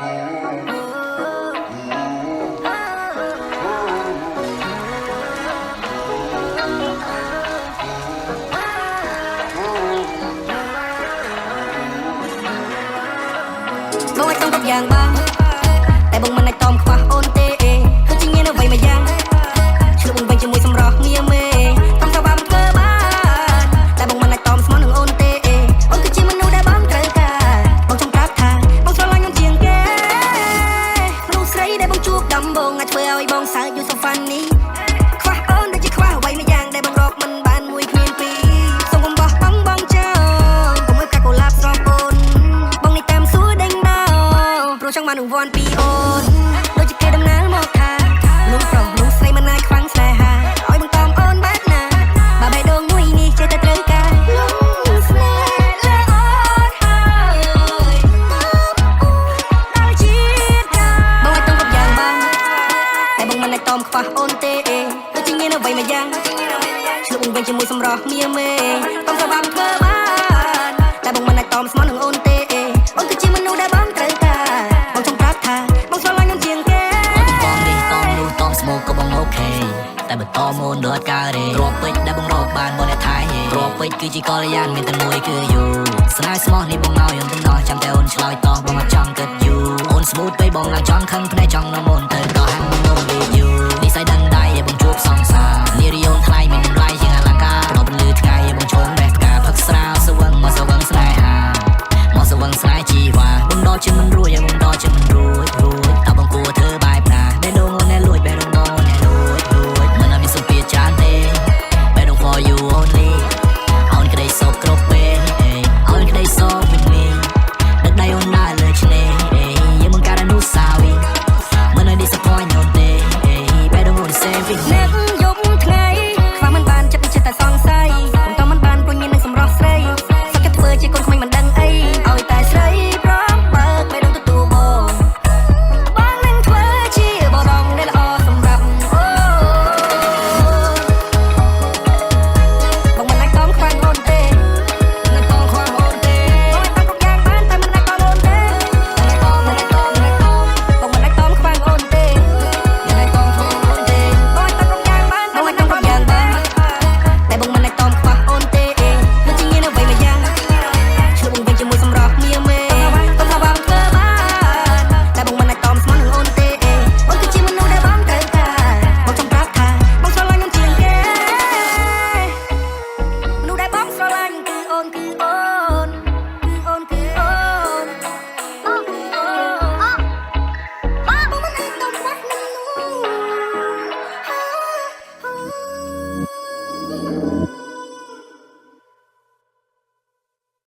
បងអាចต้องយ៉ាងបងតែបងមិនអាចតอมខ្វះអូនទេគឺជាញៀនអ្វីមួយយ៉ាងឆ្លុះបងវិញជាមួយសម្រស់ងារមេតាមថាបានធ្វើបានតែបងមិនអាចតอมស្មោះនឹងអូនទេអូនគឺជាមនុស្សដែលបងត្រូវការបងចង់ប្រាប់ថាបងស្រឡាញ់អូនជាងគេមនុស្សស្រីដែលបងជួបដំបូងអាចធ្វើឲ្យបងសើចយូរ so funny ខ្វះអូនដូចជាខ្វះអ្វីមួយយ៉ាងដែលបងរកមិនបានមួយគ្មានពីរសូមកុំបោះបង់បងចោលកុំឲ្យកាកូឡាបស្រស់អូនបងនេះតាមសួរដេញដោព្រោះចង់បានរង្វាន់ពីអូនដូចជាគេដំណើរមកថានោះប្រុសនោះស្រីមិនអាចខ្វាំងស្នេហាឲ្យបងតាមអូនបែបណាបើបេះដូងមួយនេះចេះតែត្រូវការលងស្នេហ៍លើអូនហើយដល់ជាតិកាបងអាចต้องគ្រប់យ៉ាងបងតែបងមិនអាចតอมខ្វះអូនទេដូចជាញៀនអ្វីមួយយ៉ាងឆ្លុះបងវិញជាមួយសម្រស់មាមេតាមថាបានធ្វើបានតែបងមិនអាចតอมស្មោះនឹងអូនទេអូនគឺជាមនុស្សដែលបងត្រូវការបងចង់ប្រាប់ថាបងស្រឡាញ់អូនជាងគេអូនបងនេះតอมនោះតอมស្មោកក៏បងអូខេតែបើតอมអូនដូចអត់កើតទេគ្រាប់ពេជ្រដែលបងរកបានមកអ្នកថៃគ្រាប់ពេជ្រគឺជាកល្យានមានតែមួយគឺយូស្នេហ៍ស្មោះនេះបងឲ្យអូនទាំងដោះចាំតែអូនឆ្លើយតោះបងអត់ចង់គិតយូអូនស្មូតពេកបងឡើងចង់ខឹងភ្នែកចង់នាំអូនទៅក៏ហាំងងវីយូនិស័យដឹងដៃឲ្យបងជួបសង្សារនារីអូនថ្លៃមានតម្លៃជាងអលង្ការដល់ពលឺថ្ងៃឲ្យបងឈោងបេះផ្កាផឹកស្រាវសវឹងមកសវឹងស្នេហាមកសវឹងស្នេហ៍ជីវ៉ាបងដល់ជិនមិនរួចឲ្យបងដល់ជិនមិនរួច